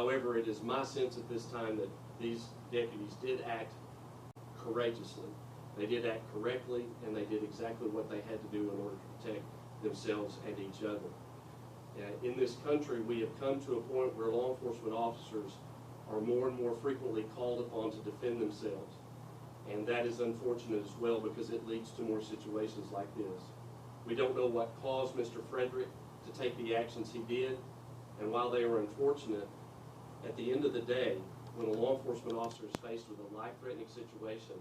However, it is my sense at this time that these deputies did act courageously. They did act correctly, and they did exactly what they had to do in order to protect themselves and each other. In this country, we have come to a point where law enforcement officers are more and more frequently called upon to defend themselves. And that is unfortunate as well, because it leads to more situations like this. We don't know what caused Mr. Frederick to take the actions he did, and while they are unfortunate, at the end of the day, when a law enforcement officer is faced with a life-threatening situation,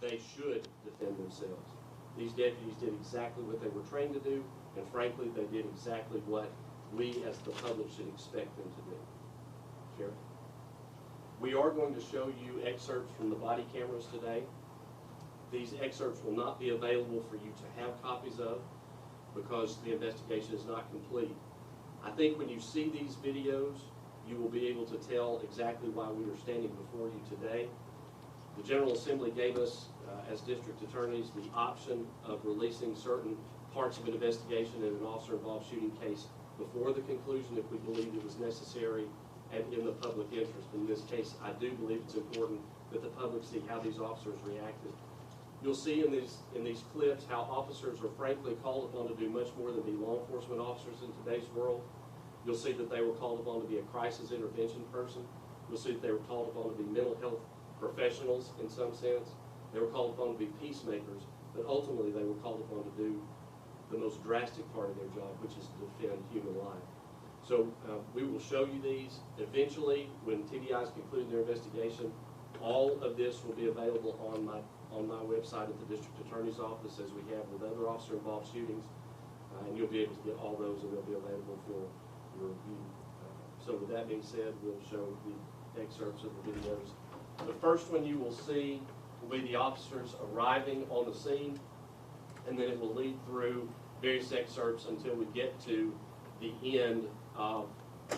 they should defend themselves. These deputies did exactly what they were trained to do, and frankly, they did exactly what we as the public should expect them to do. Sheriff? We are going to show you excerpts from the body cameras today. These excerpts will not be available for you to have copies of because the investigation is not complete. I think when you see these videos, you will be able to tell exactly why we are standing before you today. The General Assembly gave us, as district attorneys, the option of releasing certain parts of an investigation in an officer-involved shooting case before the conclusion if we believed it was necessary and in the public interest. In this case, I do believe it's important that the public see how these officers reacted. You'll see in these clips how officers are frankly called upon to do much more than be law enforcement officers in today's world. You'll see that they were called upon to be a crisis intervention person. You'll see that they were called upon to be mental health professionals in some sense. They were called upon to be peacemakers, but ultimately they were called upon to do the most drastic part of their job, which is to defend human life. So we will show you these. Eventually, when TDI's conclude their investigation, all of this will be available on my website at the district attorney's office, as we have with other officer-involved shootings, and you'll be able to get all those, and they'll be available for your review. So with that being said, we'll show the excerpts of the videos. The first one you will see will be the officers arriving on the scene, and then it will lead through various excerpts until we get to the end of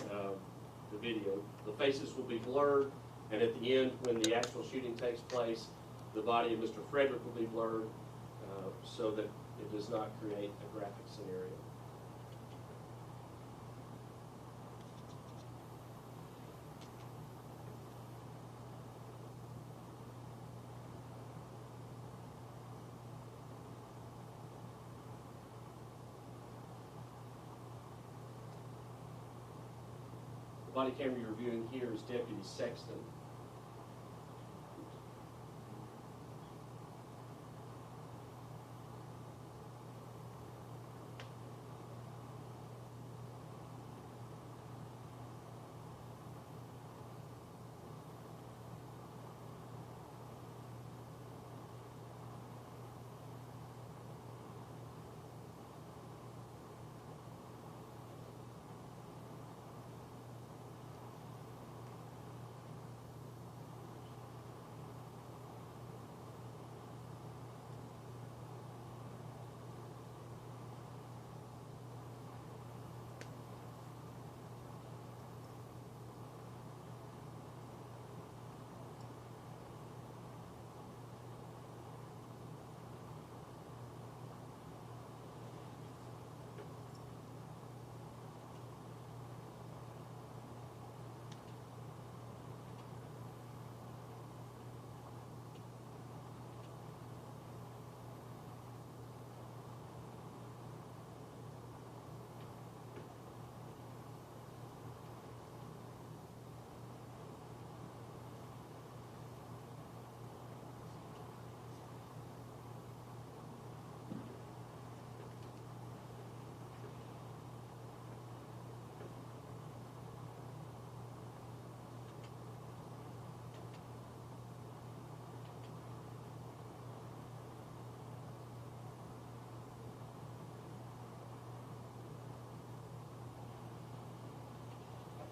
the video. The faces will be blurred, and at the end, when the actual shooting takes place, the body of Mr. Frederick will be blurred so that it does not create a graphic scenario. The body camera you're viewing here is Deputy Sexton.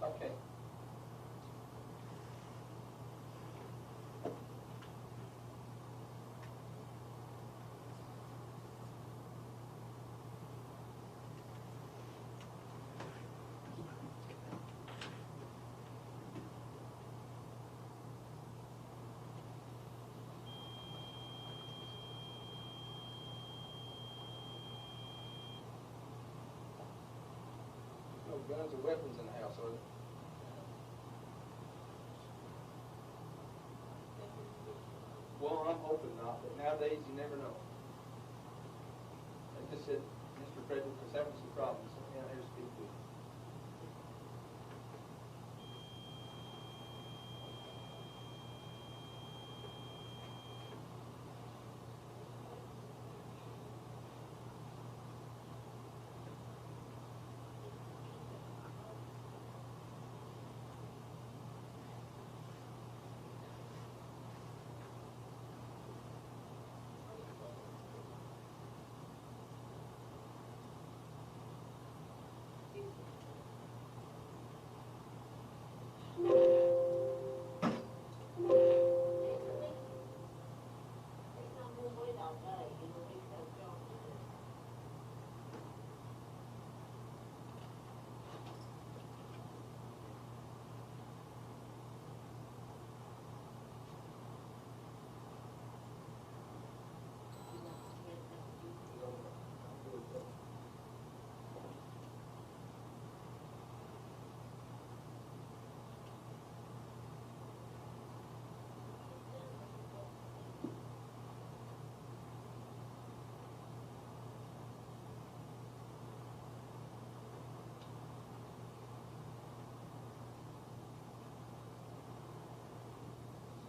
Okay. No guns or weapons in the house, are there? hoping not, but nowadays you never know. I just said, Mr. Frederick was having some problems, so yeah, here's speak to him.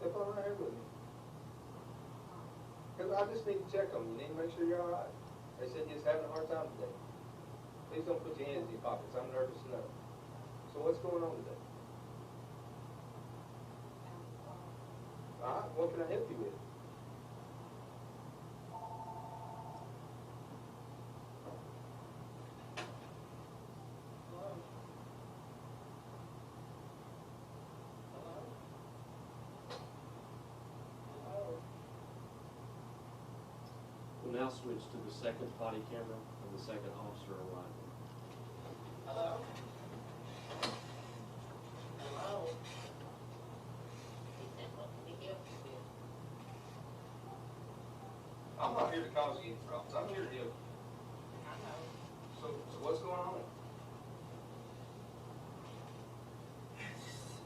Step on right here with me. Because I just need to check on you. You need to make sure you're all right. They said you're just having a hard time today. Please don't put your hands in your pockets. I'm nervous to know. So what's going on today? All right, what can I help you with? We'll now switch to the second body camera and the second officer arrival. Hello? Hello? He said, what can we help you with? I'm not here to cause you any problems. I'm here to help you. I know. So what's going on?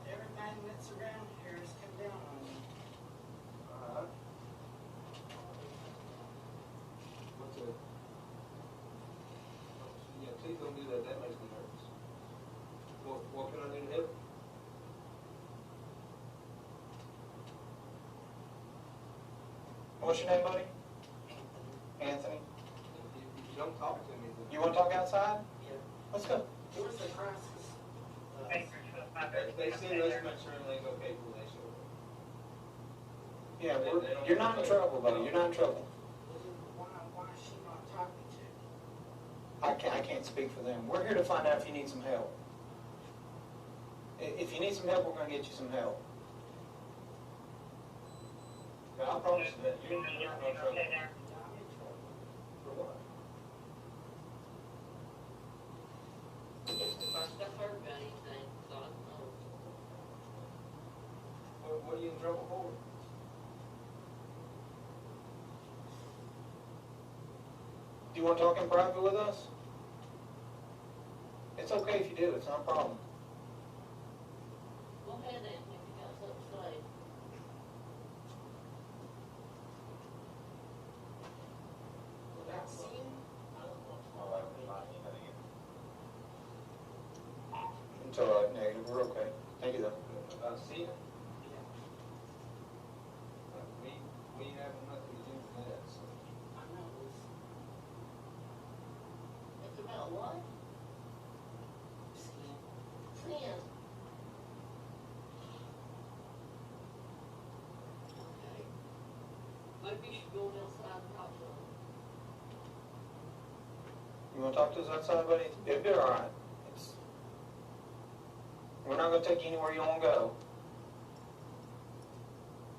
Everything that's around here has come down on me. All right. What's it? Yeah, please don't do that. That makes me nervous. What can I do to help you? What's your name, buddy? Anthony. If you don't talk to me, then You want to talk outside? Yeah. Let's go. Where's the crisis? they see us make sure everything's okay before they show up. Yeah, you're not in trouble, buddy. You're not in trouble. Why is she not talking to me? I can't speak for them. We're here to find out if you need some help. If you need some help, we're going to get you some help. Now, I promise you that you're not in trouble. I'm in trouble. For what? Just if I stuff her about anything, so I don't know. What are you in trouble for? Do you want to talk in private with us? It's okay if you do. It's not a problem. Go ahead, Anthony, if you got something to say. Without seeing, I don't want to know everything. It's all right, negative. We're okay. Thank you, though. See it? We have nothing to do with that, so. I know this. It's about what? Sin. Sin. Okay. Maybe you should go outside and talk to them. You want to talk to us outside, buddy? It'll be all right. We're not going to take you anywhere you don't want to go.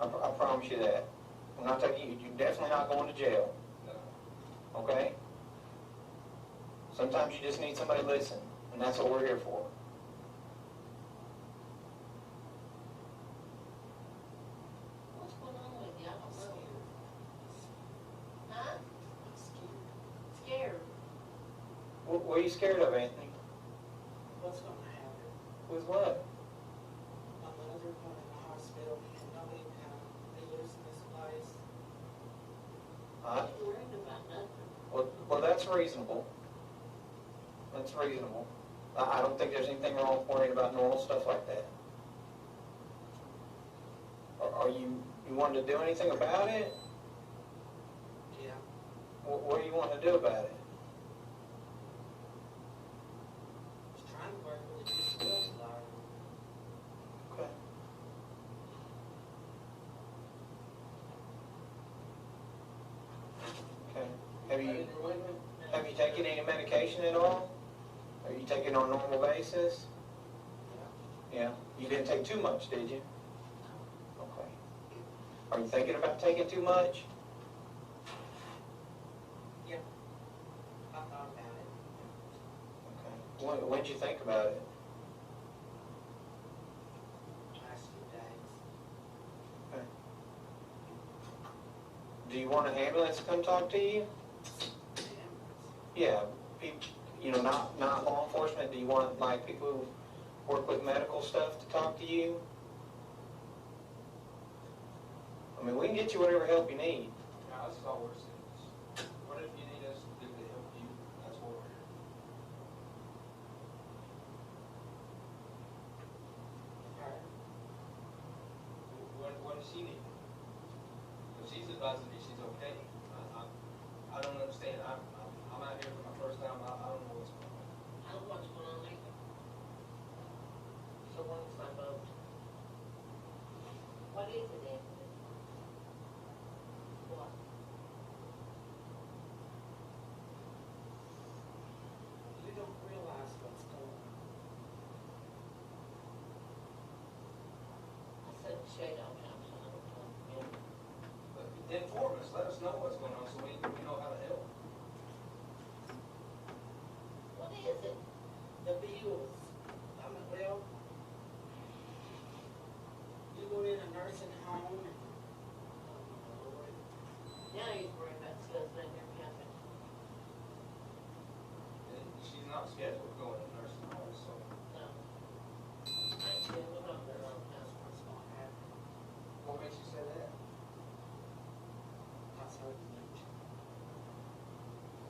I promise you that. We're not taking you. You're definitely not going to jail. No. Okay? Sometimes you just need somebody to listen, and that's what we're here for. What's going on with you? I don't know. Huh? I'm scared. Scared? What are you scared of, Anthony? What's gonna happen? With what? My mother going in the hospital and nobody gonna be losing this place. reasonable. That's reasonable. I don't think there's anything wrong with worrying about normal stuff like that. Are you wanting to do anything about it? Yeah. What do you want to do about it? Just trying to work with the disability lawyer. Okay. Okay. Have you taken any medication at all? Are you taking it on a normal basis? Yeah. You didn't take too much, did you? Okay. Are you thinking about taking too much? Yeah. I thought about it. Okay. When'd you think about it? Last few days. Okay. Do you want an ambulance to come talk to you? Yeah. Not law enforcement. Do you want like people who work with medical stuff to talk to you? I mean, we can get you whatever help you need. Now, this is all we're saying. What if you need us to do to help you? That's what we're here. Her. What does she need? If she's advising me she's okay, I don't understand. I'm out here for my first time. I don't know what's going on. I don't know what's going on either. So what's my vote? What is it, Anthony? What? You don't realize what's going on. I said shade all the time, so I don't know. But inform us. Let us know what's going on so we know how to help. What is it? The bills. I mean, well, you go in a nursing home and, oh Lord. Now he's worried about stuff that never happened. And she's not scheduled to go in a nursing home, so. No. I ain't saying we're not there all the time, so what's gonna happen? What makes you say that? That's her dementia.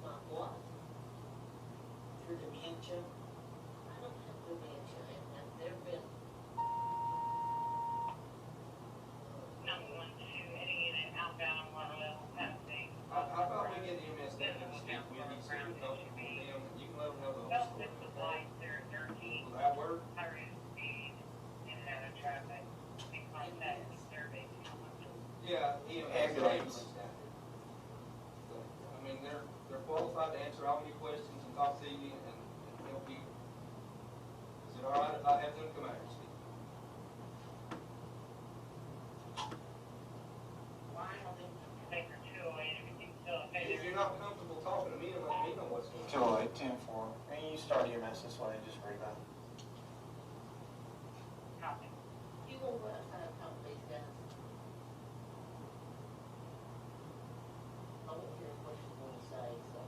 Not what? Her dementia? I don't have dementia, and there've been, 912, any unit outbound water level testing. How about we get EMS down and speak with you, so we know from them, and you can let them know the whole Well, story. this was like their key, Will that work? high rate of speed, in and out of traffic, things like that, survey, how much. Yeah, ambulance down here. So, I mean, they're qualified to answer all your questions and talk to you and help you. Is it all right if I have them come out here and speak? Why don't they take her 208, everything's still okay? If you're not comfortable talking to me and letting me know what's going on. 208-10-4. And you start EMS this way and just read out. Copy. you gonna go outside and talk to these guys? I won't hear what you're gonna say, so.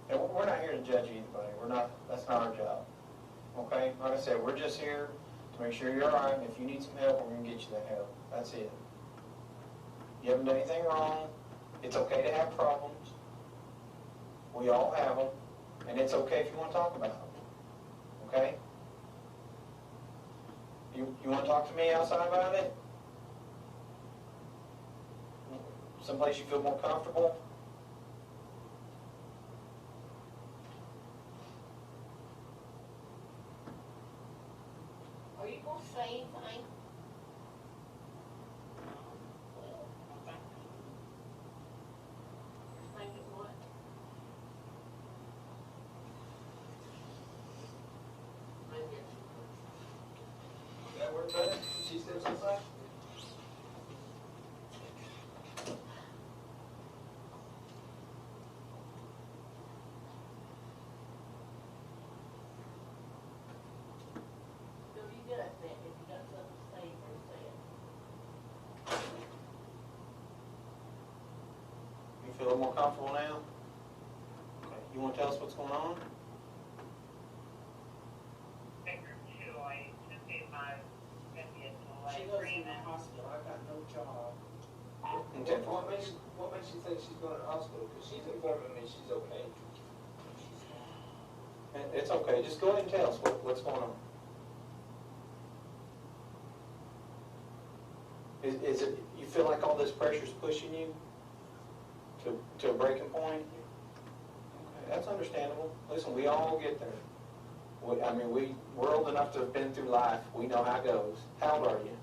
And we're not here to judge anybody. That's not our job. Okay? Like I said, we're just here to make sure you're all right. And if you need some help, we're gonna get you that help. That's it. You haven't done anything wrong. It's okay to have problems. We all have them. And it's okay if you want to talk about them. Okay? You want to talk to me outside about it? Someplace you feel more comfortable? Are you gonna say anything? Well, you're thinking what? Maybe it's. Does that work better? She steps outside? So you get up there, if you got something to say, you're saying. You feel a little more comfortable now? Okay. You want to tell us what's going on? Figure 208, just be my BCSO She goes in the agreement. hospital, I got no job. Okay. What makes you think she's going to the hospital? Because she's informing me she's okay. It's okay, just go ahead and tell us what's going on. Is it, you feel like all this pressure's pushing you to a breaking point? Okay, that's understandable. Listen, we all get there. We're old enough to have been through life. We know how it goes. How old are you?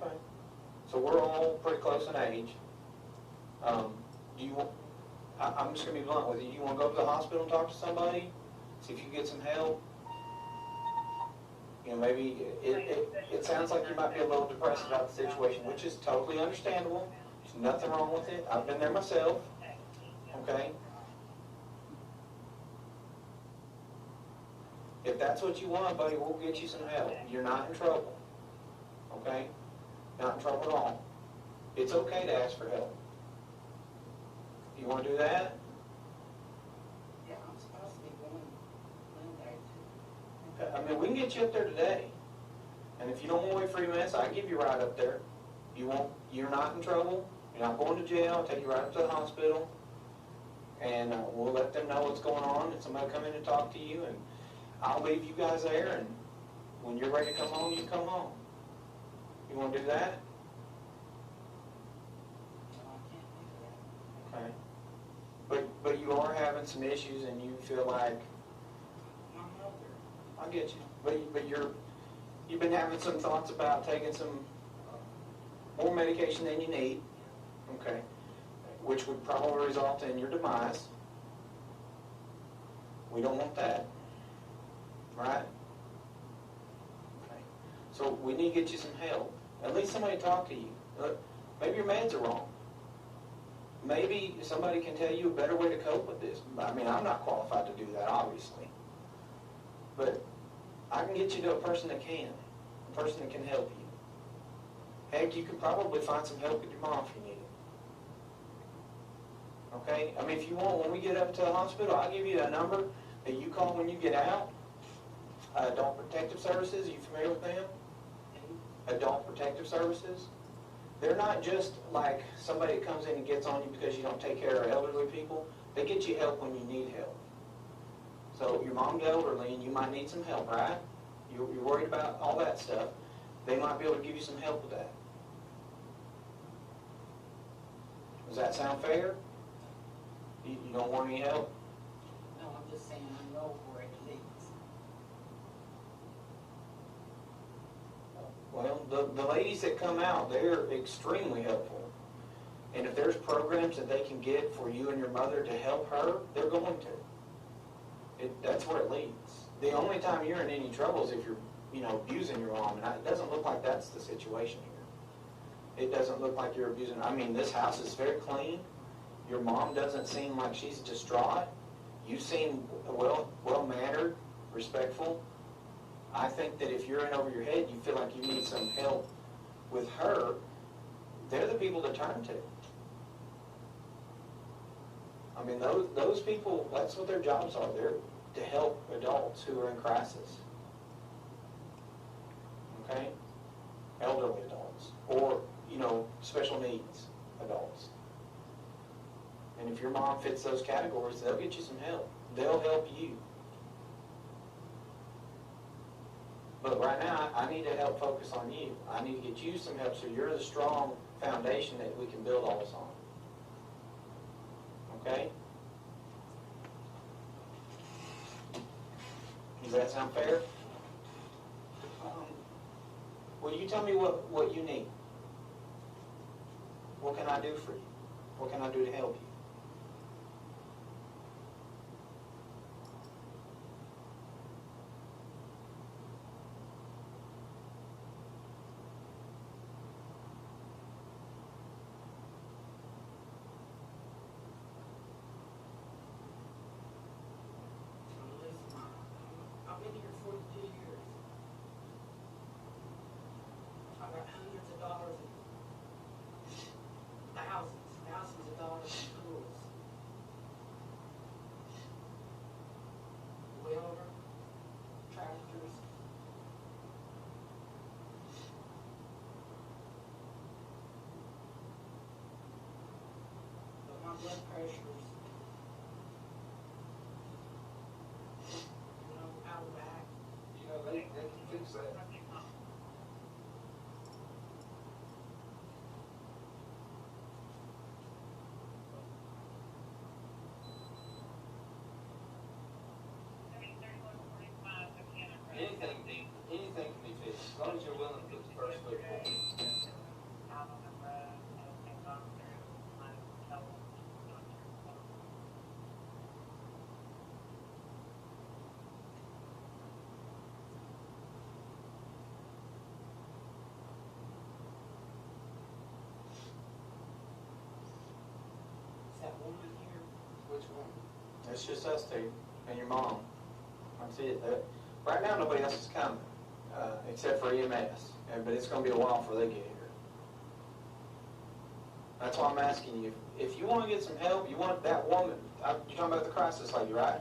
Okay. So we're all pretty close in age. Do you want, I'm just going to be blunt with you. Do you want to go to the hospital and talk to somebody? See if you can get some help? You know, maybe it sounds like you might be a little depressed about the situation, which is totally understandable. There's nothing wrong with it. I've been there myself. Okay? If that's what you want, buddy, we'll get you some help. You're not in trouble. Okay? Not in trouble at all. It's okay to ask for help. You want to do that? Yeah, I'm supposed to be going there too. Okay. We can get you up there today. And if you don't want to wait 3 minutes, I can give you a ride up there. You're not in trouble. You're not going to jail. I'll take you right up to the hospital. And we'll let them know what's going on, and somebody will come in and talk to you, and I'll leave you guys there, and when you're ready to come home, you come home. You want to do that? No, I can't do that. Okay. But you are having some issues, and you feel like, My mother, I get you. But you've been having some thoughts about taking some more medication than you need. Okay. Which would probably result in your demise. We don't want that. Right? Okay. So we need to get you some help. At least somebody to talk to you. Maybe your meds are wrong. Maybe somebody can tell you a better way to cope with this. I'm not qualified to do that, obviously. But I can get you to a person that can. A person that can help you. Heck, you can probably find some help with your mom if you need it. Okay? If you want, when we get up to the hospital, I'll give you a number that you call when you get out. Adult Protective Services, are you familiar with them? Adult Protective Services. They're not just like somebody that comes in and gets on you because you don't take care of elderly people. They get you help when you need help. So your mom's elderly and you might need some help, right? You're worried about all that stuff. They might be able to give you some help with that. Does that sound fair? You don't want any help? no, I'm just saying I know where it leads. Well, the ladies that come out, they're extremely helpful. And if there's programs that they can get for you and your mother to help her, they're going to. That's where it leads. The only time you're in any trouble is if you're, abusing your mom. And it doesn't look like that's the situation here. It doesn't look like you're abusing. This house is very clean. Your mom doesn't seem like she's distraught. You seem well-mannered, respectful. I think that if you're in over your head, you feel like you need some help with her, they're the people to turn to. Those people, that's what their jobs are. They're to help adults who are in crisis. Okay? Elderly adults. Or, special needs adults. And if your mom fits those categories, they'll get you some help. They'll help you. But right now, I need to help focus on you. I need to get you some help so you're the strong foundation that we can build all this on. Okay? Does that sound fair? Well, you tell me what you need. What can I do for you? What can I do to help you? Listen, I've been here 42 years. I got hundreds of dollars, thousands of dollars in Anything can be fixed, as long as you're willing to put the first foot forward. out on the road, as they've gone through, like, tell them, not your fault. Is that woman here? Which one? It's just us two and your mom. That's it. Right now, nobody else is coming, except for EMS, but it's gonna be a while before they get here. That's why I'm asking you, if you wanna get some help, you want that woman, you're talking about the crisis lady, right?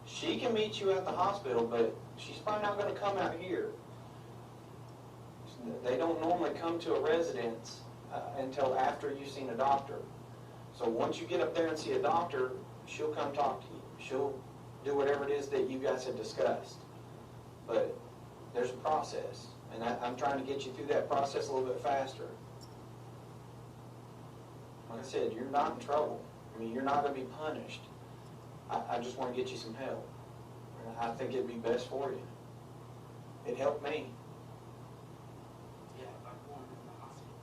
She can meet you at the hospital, but she's probably not gonna come out here. They don't normally come to a residence until after you've seen a doctor. So once you get up there and see a doctor, she'll come talk to you. She'll do whatever it is that you guys have discussed. But there's a process, and I'm trying to get you through that process a little bit faster. Like I said, you're not in trouble. I mean, you're not going to be punished. I just want to get you some help. And I think it'd be best for you. It helped me. Yeah, I'm going to the hospital.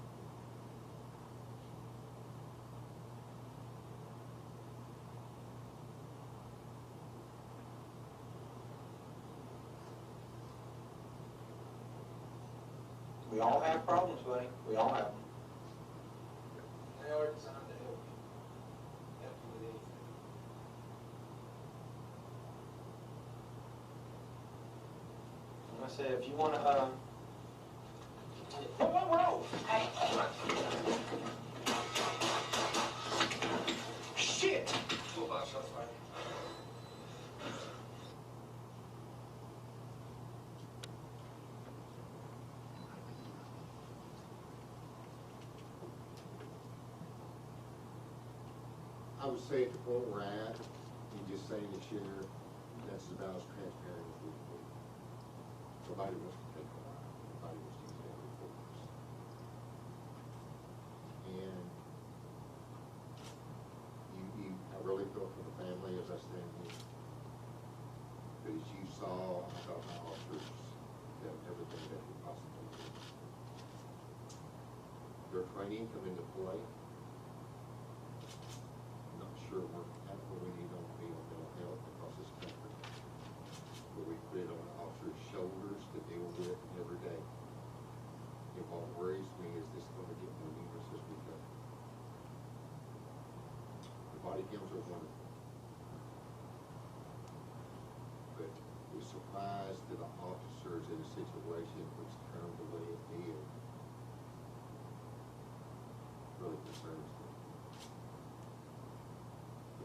We all have problems, buddy. We all have them. They are designed to help you with anything. Like I said, if you want to, whoa. Shit! Toolbox, that's fine. I would say at the point we're at, you just saying to share, that's about as transparent as we can be. Nobody wants to take a lie. Nobody wants to tell reports. And I really feel for the family as I stand here. But as you saw, I thought my officers did everything they could possibly do. Their training come into play. Not sure we're at where we need to be on mental health across this country. But we put it on officers' shoulders to deal with every day. And what worries me is this going to get more numerous as we go. The body cams are wonderful. But we're surprised that the officers in a situation which turned the way it did really concerns me.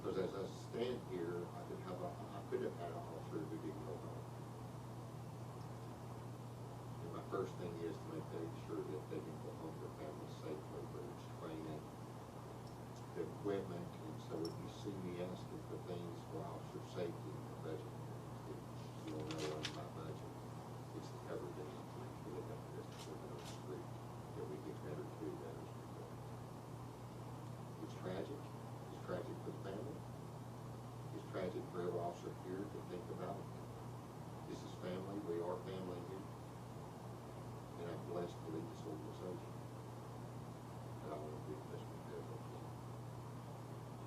Because as I stand here, I could have had an officer who didn't go home. And my first thing is to make sure that they can go home to their families safely, whether it's training, the equipment, and so if you see me asking for things for officer safety and the budget, you'll know on my budget, it's to cover this, to make sure they don't just put it on the street, that we get better to that as we go. It's tragic. It's tragic for the family. It's tragic for every officer here to think about. This is family. We are family here. And I'm blessed to lead this organization. And I want to do the best we can.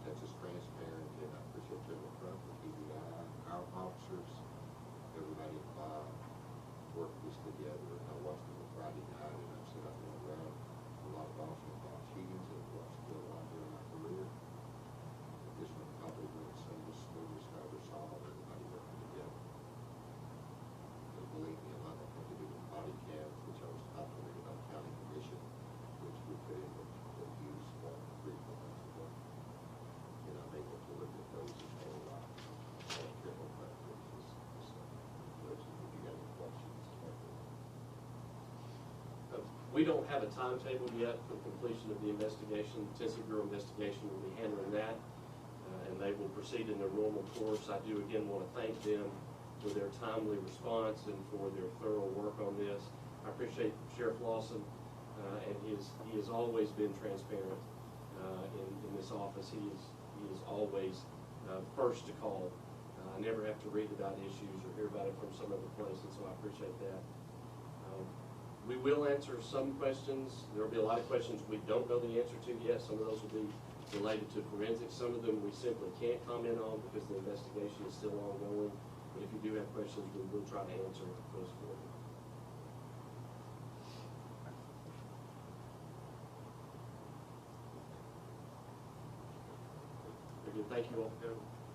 That's as transparent, and I appreciate General Trump, the TBI, our officers, everybody involved, work this together. And I watched it on Friday night, and I've said I've been around a lot of officers involved shootings, and watched it a lot during my career. This one probably went some of the smoothest I ever saw, everybody working together. And believe me, a lot of had to do with body cams, which I was talking about county commission, which we put in the use for 3 months ago. And I'm able to look at those and say, wow, careful practices. If you got any questions, We don't have a timetable yet for completion of the investigation. Tennessee Bureau Investigation will be handling that, and they will proceed in their normal course. I do again want to thank them for their timely response and for their thorough work on this. I appreciate Sheriff Lawson, and he has always been transparent in this office. He is always first to call I never have to read about issues or hear about it from some other place, and so I appreciate that. We will answer some questions. There'll be a lot of questions we don't know the answer to yet. Some of those will be related to forensics. Some of them we simply can't comment on because the investigation is still ongoing. But if you do have questions, we will try to answer those for you. Very good. Thank you all for coming.